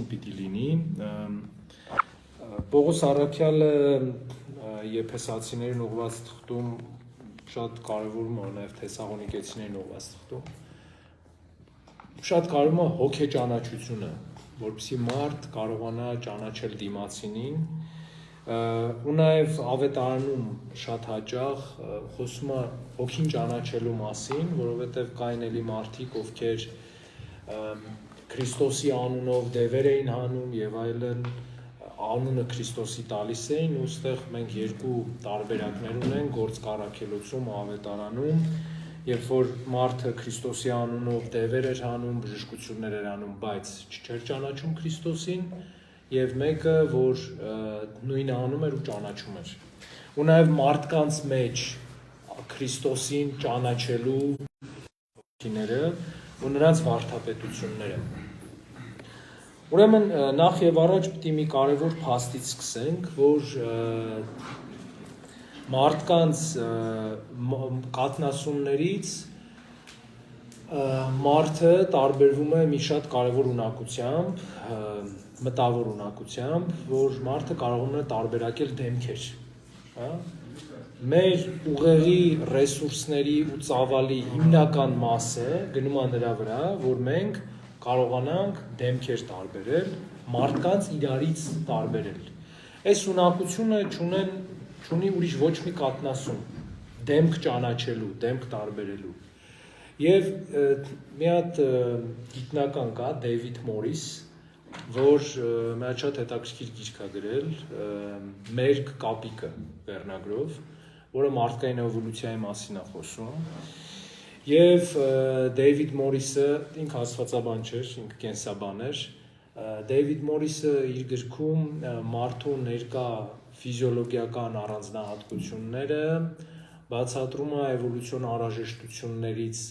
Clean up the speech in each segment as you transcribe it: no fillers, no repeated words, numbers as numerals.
պիտի լինի Պողոս Առաքյալը եփեսացիներին ուղղված թղթում շատ կարևորում է նաև Թեսաղոնիկեցիներին ուղղված թղթում շատ կարևորում է հոգեճանաչությունը, որպեսզի մարդ կարողանա ճանաչել դիմացինին ու նաև ավետարանում շատ հաճախ խոսում է հոգին ճանաչելու մասին, որովհետև կային էլի մարդիկ, ովքեր Քրիստոսի անունով դևեր էին հանում եւ այլն անունը Քրիստոսի տալիս էին ու այստեղ մենք երկու տարբերակներ ունենք գործ կառաքելոցում ավետարանում երբ որ մարդը Քրիստոսի անունով դևեր էր հանում բժշկություններ էր անում բայց չէր ճանաչում Քրիստոսին եւ մեկը որ նույնը անում էր ու ճանաչում էր ու նաեւ մարդկանց մեջ Քրիստոսին ճանաչելու ոգիները ու նրանց վարդապետությունները Ուրեմն նախ եւ առաջ պիտի մի կարևոր փաստից սկսենք, որ մարդկանց կաթնասուններից մարդը տարբերվում է մի շատ կարևոր ունակությամբ, մտավոր ունակությամբ, որ մարդը կարողանում է տարբերակել դեմքեր, հա? Մեր ուղեղի ռեսուրսների ու ծավալի հիմնական մասը գնում է նրա վրա, որ մենք կարողանանք դեմքեր տարբերել, մարդկանց իրարից տարբերել։ Այս ունակությունը չունի ուրիշ ոչ մի կաթնասուն, դեմք ճանաչելու, դեմք տարբերելու։ Եվ մի հատ գիտնական կա, Դեյվիդ Մորիս, որ մի հատ շատ հետաքրքիր գիրք է գրել, Մերկ կապիկը վերնագրով, որը մարդկային էվոլյուցիայի մասին է խոսում։ Եվ Դեյվիդ Մորիսը ինքը աստվածաբան չէր, ինքը կենսաբան էր։ Դեյվիդ Մորիսը իր գրքում մարդու ներկա ֆիզիոլոգիական առանձնահատկությունները բացատրում է էվոլյուցիոն անհրաժեշտություններից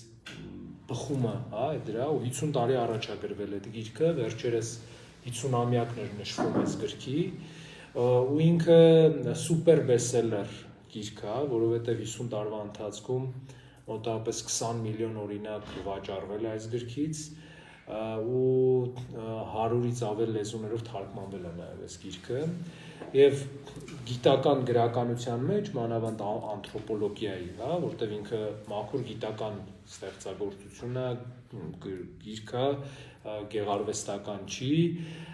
բխումը, հա, դրա ու 50 տարի առաջ է գրվել այդ գիրքը, վերջերս 50-ամյակներ նշվում այս գրքի, ու ինքը սուպեր բեսթսելեր գիրք է, որովհետև 50 տարվա ընթացքում մոտավորապես 20 միլիոն օրինակ վաճառվել է այս գրքից ու 100-ից ավել լեզուներով թարգմանվել է նաև այս գիրքը եւ գիտական գրականության մեջ մանավանդ անթրոպոլոգիայի, հա, որտեղ ինքը մաքուր գիտական ստեղծագործություն է, գիրք է, գեղարվեստական չի,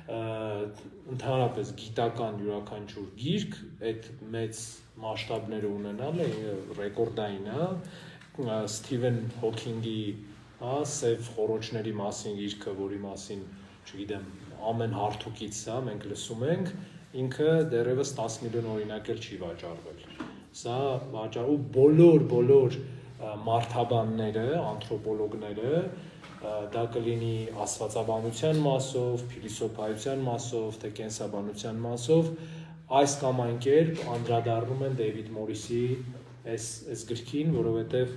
ընդհանրապես գիտական յուրաքանչյուր գիրք այդ մեծ մասշտաբները ունենալը ռեկորդային է Սթիվեն Հոքինգի սև խոռոչների մասին գիրքը, որի մասին, չգիտեմ, ամեն հարթուկից մենք լսում ենք, ինքը դեռևս 10 միլիոն օրինակ էլ չի վաճառվել։ Սա վաճառու բոլոր մարդաբանները, անթրոպոլոգները, դա կլինի աստվածաբանության մասով, փիլիսոփայության մասով, թե կենսաբանության մասով, այս կամ այն կերպ անդրադառնում են Դեյվիդ Մորիսի այս գրքին, որովհետև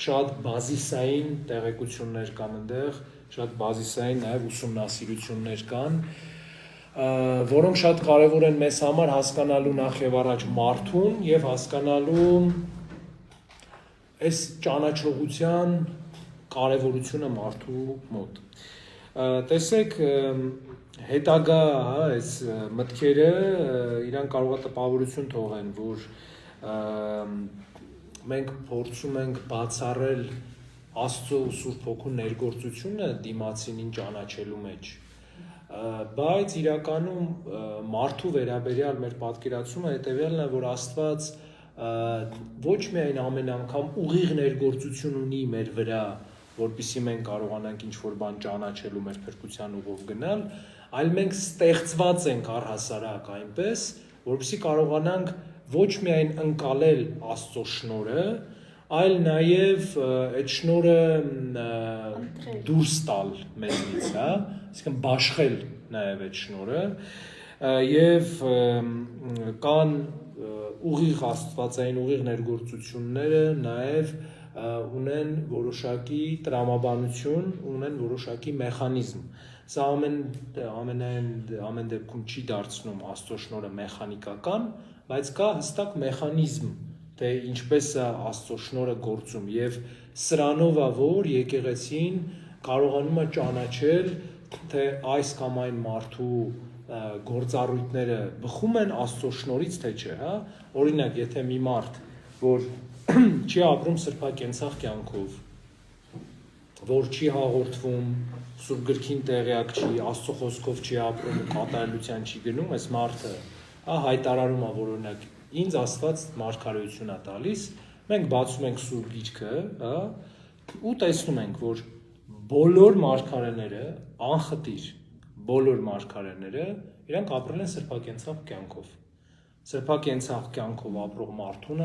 շատ բազիսային տեղեկություններ կան այնտեղ, շատ բազիսային նաև ուսումնասիրություններ կան, որոնք շատ կարևոր են մեզ համար հասկանալու նախ եւ առաջ մարդուն եւ հասկանալու այս ճանաչողության կարևորությունը մարդու մոտ։ Տեսեք, հետագա այս մտքերը իրան կարող է տպավորություն թողեն, որ մենք փորձում ենք բացառել Աստծո ու Սուրբ Հոգու ներգործությունը դիմացինին ճանաչելու մեջ, բայց իրականում մարդու վերաբերյալ մեր պատկերացումը հետևյալն է, որ Աստված ոչ միայն ամեն անգամ ուղիղ ներգործություն ունի մեր վրա, որպեսզի մենք կարողանանք ինչ-որ բան ճանաչելու մեր փրկության ուղով գնալ, այլ մենք ստեղծված ենք առհասարակ այնպես, որպեսզի կարողանանք ոչ միայն ընկալել Աստծո շնորհը, այլ նաև այդ շնորհը դուրս տալ մեզնից, հա, այսինքն բաշխել նաև այդ շնորհը եւ կան ուղիղ աստվածային ուղիղ ներգործությունները նաև ունեն որոշակի տրամաբանություն, ունեն որոշակի մեխանիզմ։ Սա ամեն դեպքում չի դարձնում Աստծո շնորհը մեխանիկական, բայց կա հստակ մեխանիզմ, թե ինչպես է Աստծո շնորհը գործում եւ սրանով է որ եկեղեցին կարողանում է ճանաչել թե այս կամ այն մարդու գործառույթները բխում են Աստծո շնորհից թե չէ, հա, օրինակ, եթե մի մարդ, որ չի ապրում սրբակենցաղ կյանքով, որ չի հաղորդվում, Սուրբ գրքին տեղյակ չի, Աստծո խոսքով չի ապրում, կատարելության չի գնում, այս մարդը, հա, հայտարարում է, որ օրինակ ինձ Աստված մարգարեություն է տալիս, մենք բացում ենք Սուրբ գիրքը, հա, ու տեսնում ենք, որ բոլոր մարգարեները, անխտիր բոլոր մարգարեները, իրանք ապրել են սրբակենցաղ կյանքով։ Սրբակենցաղ կյանքով ապրող մարդու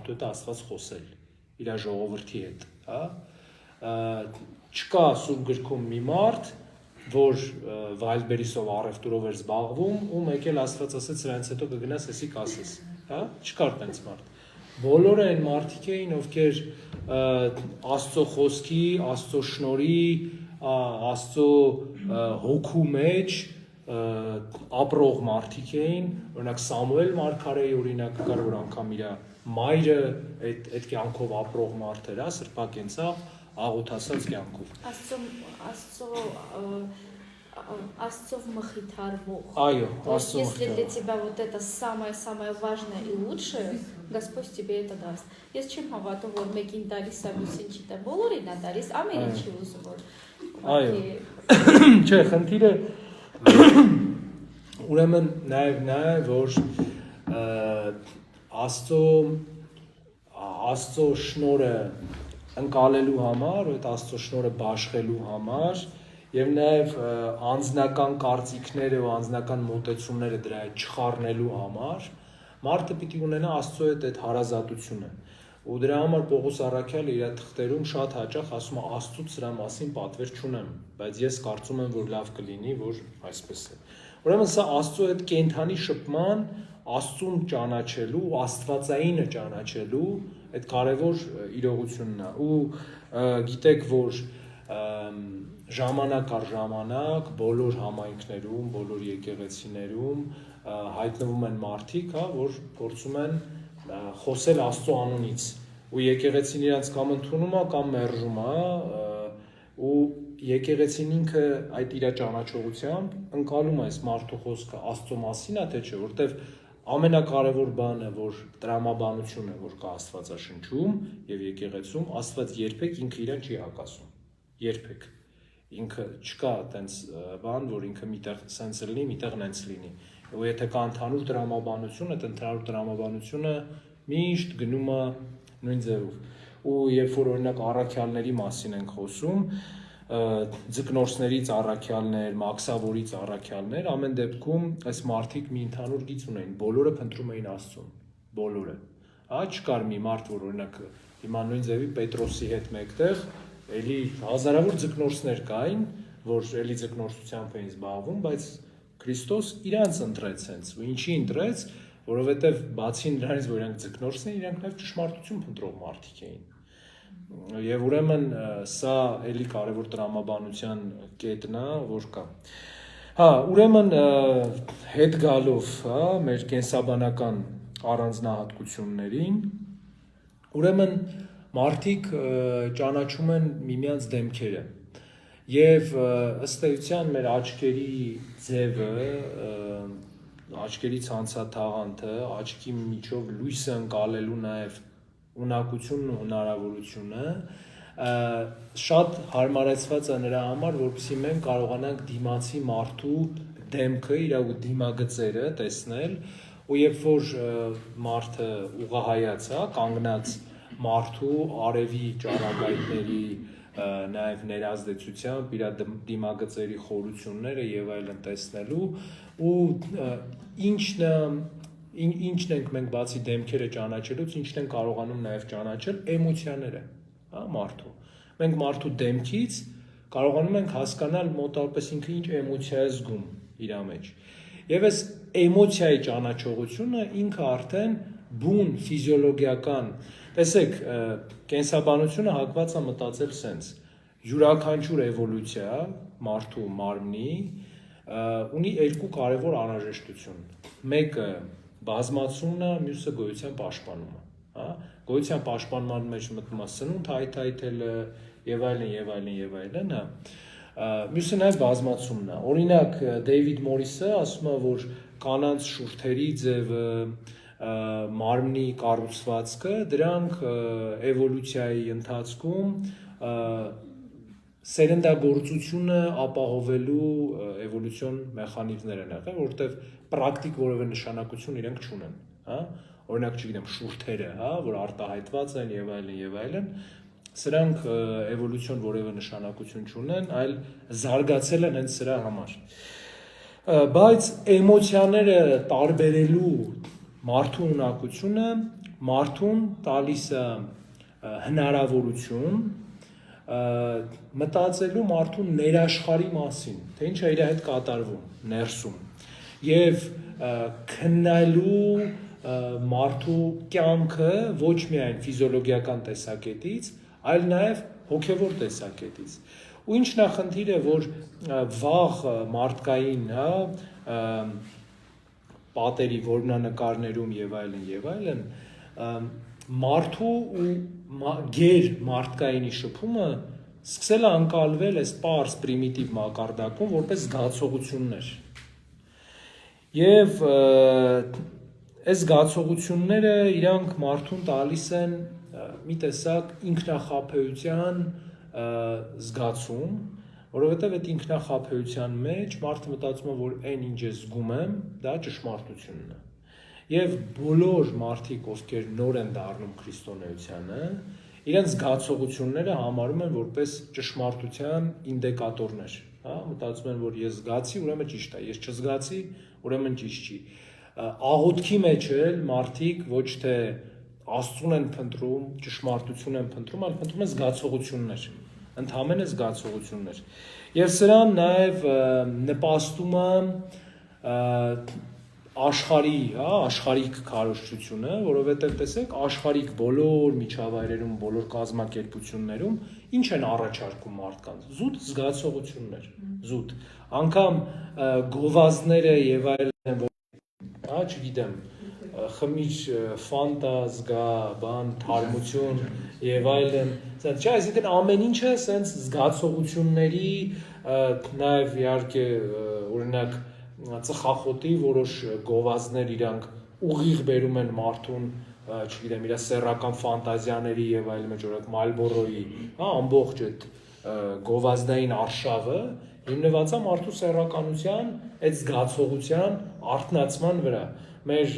հետ Աստված խոսել իր ժողովրդի հետ, հա։ Չկա Սուրբ գրքում մի մարդ, որ Վայլդբերիսով առևտուրով էր զբաղվում, ու մեկ էլ Աստված ասեց, սրանից հետո կգնաս, էսի կասես, հա, չկար տենց մարդ։ Բոլորը այն մարդիկ էին, ովքեր Աստծո խոսքի, Աստծո շնորհի, Աստծո հոգու մեջ ապրող մարդիկ էին, օրինակ Սամուել մարգարեի օրինակը կար, որ անգամ իր մայրը այդ կյանքով ապրող մարդ էր, սրբակենցաղ, աղոթասած կյանքով։ Աստծов махитарвох. Այո, Աստծո если для тебя вот это самое важное и лучшее, Господь тебе это даст. Ես չեմ հավատում, որ մեկին տալիս է, մյուսին չի տա, բոլորին է տալիս, ամենին չի ուզում որ։ Այո։ Չէ, խնդիրը ուրեմն նաև նա է, որ Աստծո շնորհը ընկալելու համար, այդ Աստծո շնորհը բաշխելու համար եւ նաեւ անձնական կարծիքները ու անձնական մոտեցումները դրա հետ չխառնելու համար մարդը պիտի ունենա Աստծո հետ այդ հարազատությունը։ Ու դրա համար Պողոս առաքյալը իր թղթերում շատ հաճախ ասում է Աստծուց սրա մասին պատվեր չունեմ, բայց ես կարծում եմ, որ լավ կլինի, որ այսպես է։ Ուրեմն սա Աստծո հետ կենթանի շփման, Աստծուն ճանաչելու, Աստվածայինը ճանաչելու այդ կարևոր իրողությունն է։ Ու գիտեք, որ ժամանակ առ ժամանակ բոլոր համայնքներում, բոլոր եկեղեցիներում հայտնվում են մարդիկ, հա, որ փորձում են խոսել Աստծո անունից, ու եկեղեցին իրանց կամ ընդունում է, կամ մերժում է, ու եկեղեցին ինքը այդ իր ճանաչողությամբ ընկալում է այս մարդու խոսքը Աստծո մասին է, թե չէ, որտեվ ամենակարևոր բանը, որ տրամաբանություն է, որ կա Աստվածաշնչում եւ եկեղեցում, Աստված երբեք ինքը իրան չի հակասում։ Երբեք։ Ինքը չկա այտենց բան, որ ինքը միտեղ սենց լինի, միտեղ նենց լինի։ Ու եթե կա ընդհանուր տրամաբանություն, այդ ընդհանուր տրամաբանությունը միշտ գնում է նույն ձևով։ Ու երբ որ օրինակ առաքյալների մասին ենք խոսում, ձկնորսներից առաքյալներ, մաքսավորից առաքյալներ, ամեն դեպքում այս մարդիկ մի ընդհանուր գիծ ունեին, բոլորը փնտրում էին Աստծուն, բոլորը։ Հա, չկար մի մարդ, որ օրինակ հիմա նույն ձևի Պետրոսի հետ մեկտեղ էլի հազարավոր ձկնորսներ կային, որ էլի ձկնորսությամբ էին զբաղվում, բայց Քրիստոս իրանց ընտրեց հենց, ու ինչի ընտրեց, որովհետև բացի նրանից, որ իրանք ձկնորսն էին, իրանք նաև ճշմարտություն փնտրող մարդիկ էին։ Եվ ուրեմն սա էլի կարևոր տրամաբանության կետն է, որ կա։ Հա, ուրեմն հետ գալով, հա, մեր կենսաբանական առանձնահատկություններին, ուրեմն մարդիկ ճանաչում են միմյանց դեմքերը եւ ըստ էության մեր աչքերի ձևը, աչքերի ցանցաթաղանթը, աչքի միջով լույսը ընկալելու նաեւ ունակությունն ու հնարավորությունը շատ հարմարեցված է նրա համար, որպեսզի մենք կարողանանք դիմացի մարդու դեմքը, իր դիմագծերը տեսնել, ու երբ որ մարդը ուղղահայաց է, կանգնած մարդու արևի ճառագայթների նաև ներազդեցությամբ իր դիմագծերի խորությունները եւ այլն տեսնելու ու ինչն ենք մենք բացի դեմքերը ճանաչելուց, ինչն ենք կարողանում նաև ճանաչել էմոցիաները, հա, մարդու։ Մենք մարդու դեմքից կարողանում ենք հասկանալ մոտավորապես ինքը ինչ էմոցիա է զգում իր մեջ։ Եվ այս էմոցիայի ճանաչողությունը ինքը արդեն բուն ֆիզիոլոգիական, տեսեք, կենսաբանությունը հակված է մտածել սենց, յուրաքանչյուր էվոլյուցիա մարդու մարմնի ունի երկու կարևոր անհրաժեշտություն։ Մեկը բազմացումն է, մյուսը գոյության պաշտպանումը, հա։ Գոյության պաշտպանման մեջ մտնում է սնունդ հայթայթելը եւ այլն, հա։ Մյուսը նաև բազմացումն է։ Օրինակ Դեյվիդ Մորիսը ասում է, որ կանանց շուրթերի ձևը, մարմնի կառուցվածքը, դրանք էվոլյուցիայի ընթացքում սերնդագործությունը ապահովելու էվոլյուցիոն մեխանիզմներ են եղել, որովհետև պրակտիկ որևէ նշանակություն իրենք չունեն, հա, օրինակ չգիտեմ, շուրթերը, հա, որ արտահայտված են եւ այլն, սրանք էվոլյուցիոն որևէ նշանակություն չունեն, այլ զարգացել են հենց սրա համար։ Բայց էմոցիաները տարբերելու մարդու ունակությունը մարդուն տալիս է հնարավորություն մտածելու մարդու ներաշխարհի մասին, թե ինչ է իր հետ կատարվում ներսում, եւ քննելու մարդու կյանքը ոչ միայն ֆիզիոլոգիական տեսակետից, այլ նաեւ հոգեվոր տեսակետից։ Ու ինչն է խնդիրը, որ վաղ մարդկային, հա, պատերի որմնանկարներում եւ այլն, մարդու ու գեր մարդկայինի շփումը սկսել է անցալվել այս պարզ պրիմիտիվ մակարդակում որպես զգացողություններ։ Եվ այս զգացողությունները իրանք մարդուն տալիս են մի տեսակ ինքնախաբեության զգացում, որովհետև այդ ինքնախաբեության մեջ մարդը մտածում է, որ այն ինչ ես զգում եմ, դա ճշմարտությունն է։ Եվ բոլոր մարդիկ, ովքեր նոր են դառնում քրիստոնեությանը, իրենց զգացողությունները համարում են որպես ճշմարտության ինդիկատորներ, հա, մտածում են, որ ես զգացի, ուրեմն ճիշտ է, ես չզգացի, ուրեմն ճիշտ չի։ Աղոթքի մեջ էլ մարդիկ ոչ թե Աստծուն են փնտրում, ճշմարտություն են փնտրում, այլ փնտրում են զգացողություններ, ընդհանրապես զգացողություններ։ Եվ սրան նաև նպաստում է աշխարհի, հա, աշխարհիկ քարոզչությունը, որովհետև տեսեք, աշխարհիկ բոլոր միջավայրերում, բոլոր կազմակերպություններում ինչ են առաջարկում մարդկանց՝ զուտ զգացողություններ, զուտ։ Անկամ գովազդները եւ այլն, հա, չգիտեմ, խմիչ, ֆանտա, զգա, բան, թարմություն եւ այլն, ասենց չէ, այսինքն ամեն ինչը ասենց զգացողությունների, նաեւ իհարկե օրինակ ծխախոտի որոշ գովազդներ իրանք ուղիղ բերում են մարդուն, չգիտեմ, իր սեռական ֆանտազիաների եւ այլն մեջ, օրինակ Մալբորոյի, հա, ամբողջ այդ գովազդային արշավը հիմնված է մարդու սեռականության, այդ զգացողության արթնացման վրա։ Մեր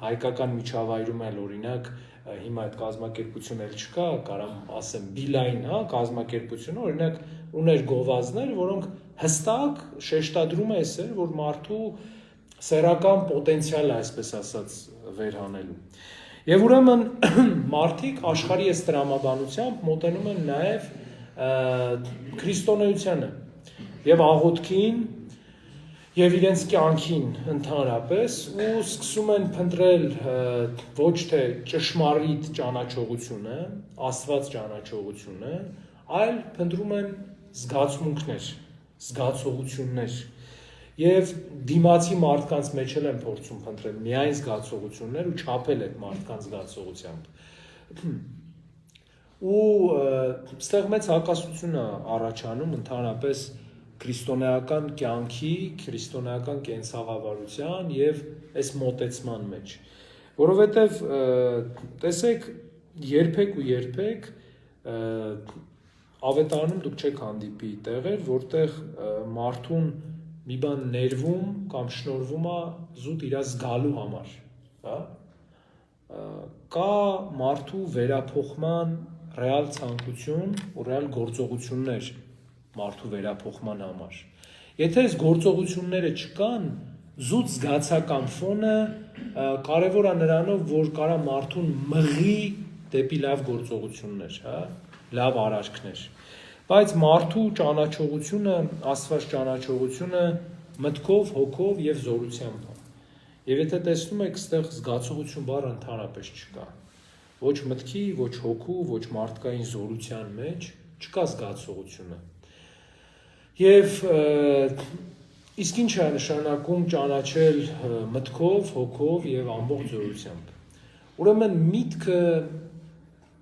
հայկական միջավայրում էլ օրինակ հիմա այդ կազմակերպությունը էլ չկա, կարամ ասեմ Beeline, հա, կազմակերպությունը օրինակ ուներ գովազդներ, որոնք հստակ շեշտադրում է ասել, որ մարդու սեռական պոտենցիալը, այսպես ասած, վերհանելու։ Եվ ուրեմն մարդիկ աշխարհի այս տրամաբանությամբ մոտենում են նաև քրիստոնեությանը եւ աղոթքին եւ իրենց կյանքին ընդհանրապես ու սկսում են փնտրել ոչ թե ճշմարիտ ճանաչողությունը, Աստված ճանաչողությունը, այլ փնտրում են զգացմունքներ, զգացողություններ եւ դիմացի մարդկանց մեջ էլ են փորձում փնտրել միայն զգացողություններ ու չափել այդ մարդկանց զգացողությամբ։ Ու այստեղ մեծ հակասություն է առաջանում ընդհանրապես քրիստոնեական կյանքի, քրիստոնեական կենցաղավարության եւ այս մոտեցման մեջ, որովհետեւ տեսեք երբեք ու երբեք ավետարանում դուք չեք հանդիպի տեղեր, որտեղ մարդուն մի բան ներվում կամ շնորհվում է զուտ իր զգալու համար, հա, կա մարդու վերափոխման ռեալ ցանկություն ու ռեալ գործողություններ մարդու վերափոխման համար։ Եթե այս գործողությունները չկան, զուտ զգացական ֆոնը կարևոր է նրանով, որ կարա մարդուն մղի դեպի լավ գործողություններ, հա, լավ արարքներ։ Բայց մարդու ճանաչողությունը, Աստված ճանաչողությունը մտքով, հոգով եւ զորությամբ է։ Եվ եթե տեսնում եք, այստեղ զգացողություն բառը ընդհանրապես չկա։ Ոչ մտքի, ոչ հոգու, ոչ մարդկային զորության մեջ չկա զգացողությունը։ Եվ իսկ ինչ է նշանակում ճանաչել մտքով, հոգով եւ ամբողջ զորությամբ։ Ուրեմն միտքը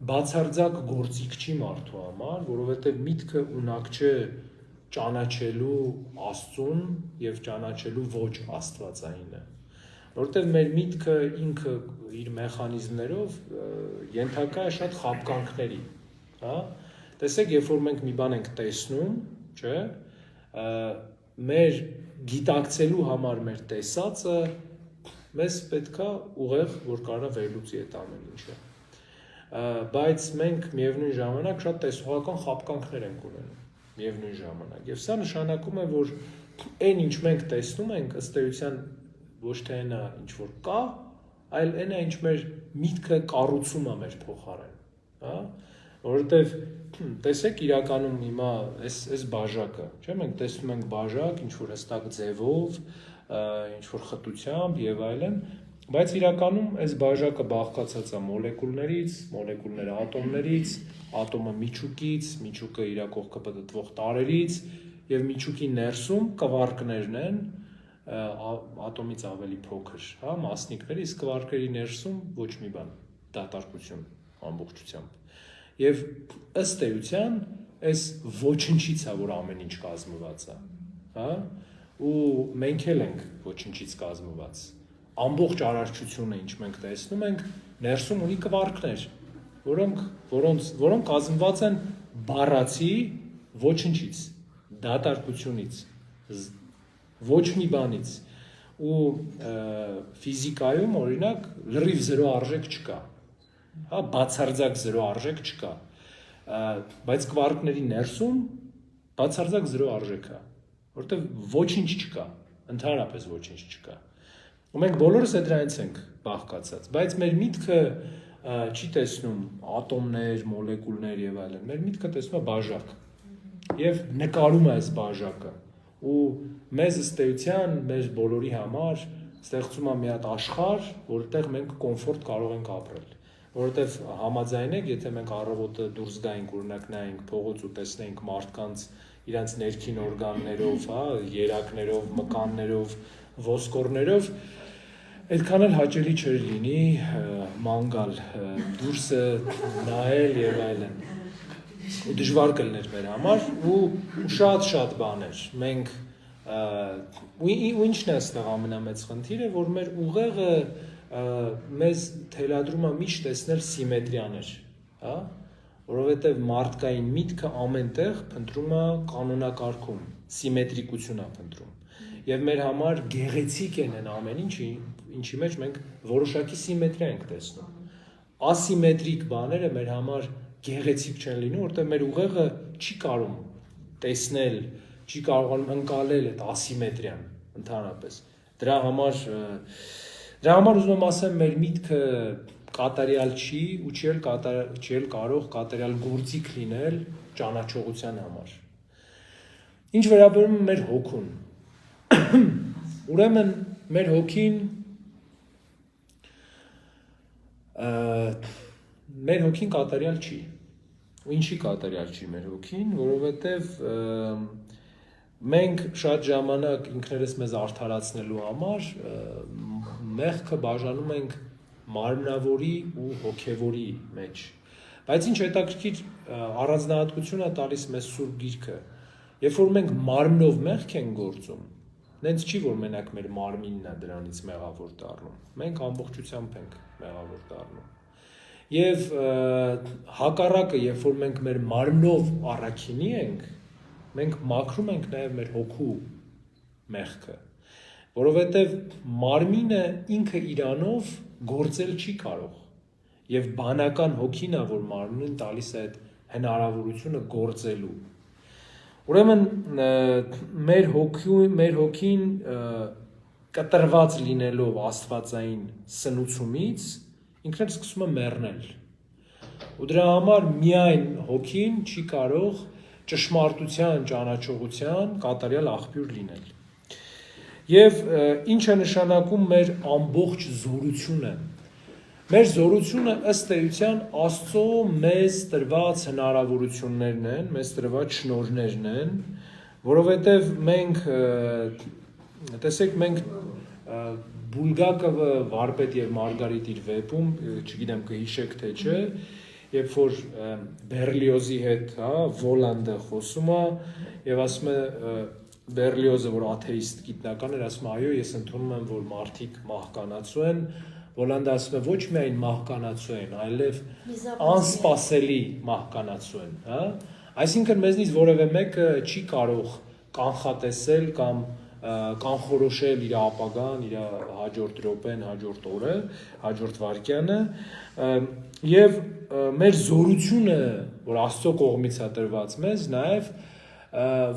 բացարձակ գործիք չի մարդու համար, որովհետև միտքը ունակ չէ ճանաչելու Աստծուն եւ ճանաչելու ոչ Աստվածայինը։ Որտեւ մեր միտքը ինքը իր մեխանիզմներով ենթակա է շատ խաբկանքների, հա։ Տեսեք, երբ որ մենք մի բան ենք տեսնում, չէ, մեր գիտակցելու համար մեր տեսածը մեզ պետքա ուղեղ, որ կարա վերլուծի այդ ամեն ինչը։ Բայց մենք միևնույն ժամանակ շատ տեսողական խաբկանքներ ենք ունենում, միևնույն ժամանակ։ Եվ սա նշանակում է, որ այն ինչ մենք տեսնում ենք, ըստ էության ոչ թե նա ինչ որ կա, այլ այն է, ինչ մեր միտքը կառուցում է մեր փոխարեն, հա։ Որովհետև տեսեք իրականում հիմա այս բաժակը, չէ՞, մենք տեսնում ենք բաժակ, ինչ որ հստակ ձևով, ինչ որ խտությամբ եւ այլն, բայց իրականում այս բաժակը բաղկացած է մոլեկուլներից, մոլեկուլները ատոմներից, ատոմը միջուկից, միջուկը իր կողքը պատտվող տարրերից եւ միջուկի ներսում կվարկներն են, ատոմից ավելի փոքր, հա, մասնիկները, իսկ կվարկերի ներսում ոչ մի բան, դատարկություն ամբողջությամբ։ Եվ ըստ էության այս ոչնչից է, որ ամեն ինչ կազմված է, հա, ու մենք էլ ենք ոչնչից կազմված։ Ամբողջ արարչությունը, ինչ մենք տեսնում ենք, ներսում ունի կվարկներ, որոնք կազմված են բառացի ոչնչից, դատարկությունից, ոչ մի բանից, ու ֆիզիկայում օրինակ լրիվ զրո արժեք չկա, հա, բացարձակ զրո արժեք չկա, բայց կվարկների ներսում բացարձակ զրո արժեք է, որտեղ ոչինչ չկա, ընդհանրապես ոչինչ չկա։ Ու մենք բոլորս դրանից ենք բաղկացած, բայց մեր միտքը չի տեսնում ատոմներ, մոլեկուլներ եւ այլն, մեր միտքը տեսնում է բաժակ եւ նկարում է այս բաժակը, ու մեզ ըստ էության մեր բոլորի համար ստեղծում է մի հատ աշխարհ, որտեղ մենք կոմֆորտ կարող ենք ապրել, որովհետեւ համաձայնեք, եթե մենք առավոտը դուրս գայինք, օրինակ նայենք փողոց ու տեսնենք մարդկանց իրանց ներքին օրգաններով, հա, երակներով, մկաններով, ոսկորներով, այդքան էլ հաճելի չէր լինի ման գալ, դուրսը նայել եւ այլն։ Ու դժվար կլներ մեր համար ու շատ բաներ։ Մենք ու ինչն է այստեղ ամենամեծ խնդիրը, որ մեր ուղեղը մեզ թելադրում է միշտ տեսնել սիմետրիաներ, հա, որովհետև մարդկային միտքը ամենտեղ փնտրում է կանոնակարգում, սիմետրիկություն է փնտրում։ Եվ մեր համար գեղեցիկ են այն ամեն ինչի մեջ մենք որոշակի սիմետրիա ենք տեսնում։ Ասիմետրիկ բաները մեր համար գեղեցիկ չեն լինում, որովհետև մեր ուղեղը չի կարող տեսնել, չի կարողանում ընկալել այդ ասիմետրիան ընդհանրապես։ Դրա համար ուզում եմ ասեմ, մեր միտքը կատարյալ չի ու չի կարող կատարյալ գործիք լինել ճանաչողության համար։ Ինչ վերաբերում է մեր հոգուն, ուրեմն մեր հոգին կատարյալ չի։ Ու ինչի կատարյալ չի մեր հոգին, որովհետև մենք շատ ժամանակ ինքներս մեզ արդարացնելու համար մեղքը բաժանում ենք մարմնավորի ու հոգևորի մեջ։ Բայց ինչ հետաքրքիր առանձնահատկություն է տալիս մեզ Սուրբ Գիրքը, երբ որ մենք մարմնով մեղք ենք գործում, նենց չի, որ մենակ մեր մարմինն է դրանից մեղավոր դառնում, մենք ամբողջությամբ ենք մեղավոր դառնում։ Եվ հակառակը, երբ որ մենք մեր մարմնով առաքինի ենք, մենք մաքրում ենք նաև մեր հոգու մեղքը, որովհետև մարմինը ինքը իրանով գործել չի կարող, եւ բանական հոգին է, որ մարմնին տալիս է այդ հնարավորությունը գործելու։ Ուրեմն մեր հոգին կտրված լինելով աստվածային սնուցումից ինքն էլ սկսում է մեռնել։ Ու դրա համար միայն հոգին չի կարող ճշմարտության ճանաչողության կատարյալ աղբյուր լինել։ Եվ ինչ է նշանակում մեր ամբողջ զորությունը։ Մեր զորությունը ըստ էության Աստծո մեզ տրված հնարավորություններն են, մեզ տրված շնորհներն են, որովհետև մենք, տեսեք, մենք Բուլգակովը վարպետ եւ Մարգարիտ իր վեպում, չգիտեմ կհիշեք թե չէ, երբ որ Բերլիոզի հետ, հա, Վոլանդը խոսում է եւ ասում է Բերլիոզը, որ աթեիստ գիտնական էր, ասում է, այո, ես ընդունում եմ, որ մարդիկ մահկանացու են, Վոլանդը ասում է, ոչ միայն մահկանացու են, այլև անսպասելի մահկանացու են, հա? Այսինքն մեզնից որևէ մեկը չի կարող կանխատեսել կամ կանխորոշել իր ապագան, իր հաջորդ րոպեն, հաջորդ օրը, հաջորդ վայրկյանը եւ մեր զորությունը, որ Աստծո կողմից է տրված մեզ, նաեւ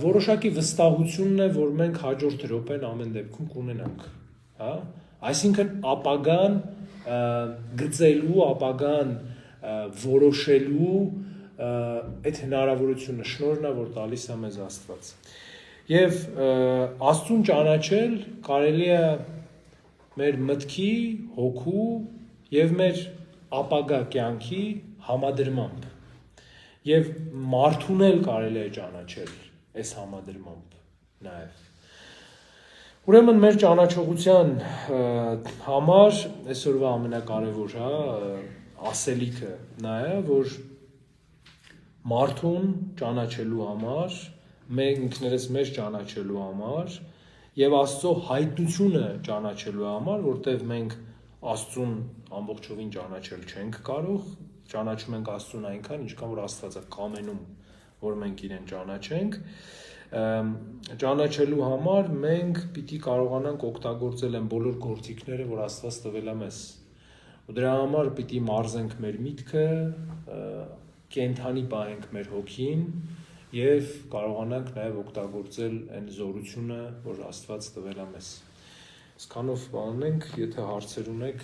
որոշակի վստահությունն է, որ մենք հաջորդ րոպեն ամեն դեպքում կունենանք, հա? Այսինքն ապագան գծելու, ապագան որոշելու այդ հնարավորությունը շնորհն է, որ տալիս է մեզ Աստված։ Եվ Աստծուն ճանաչել կարելի է մեր մտքի, հոգու եւ մեր ապագա կյանքի համադրմամբ։ Եվ մարդուն էլ կարելի է ճանաչել այս համադրմամբ նաեւ։ Ուրեմն մեր ճանաչողության համար այսօրվա ամենակարևոր, հա, ասելիքը նա է, որ մարդուն ճանաչելու համար, մենք ինքներս մեզ ճանաչելու համար եւ Աստծո հայտնությունը ճանաչելու համար, որտեղ մենք Աստծուն ամբողջովին ճանաչել չենք կարող, ճանաչում ենք Աստծուն այնքան, ինչքան որ Աստված է կամենում, որ մենք իրեն ճանաչենք, ճանաչելու համար մենք պիտի կարողանանք օգտագործել այն բոլոր գործիքները, որ Աստված տվել է մեզ։ Ու դրա համար պիտի մարզենք մեր միտքը, կենթանի պահենք մեր հոգին եւ կարողանանք նաեւ օգտագործել այն զորությունը, որ Աստված տվել է մեզ։ Այսքանով բանենք, եթե հարցեր ունեք,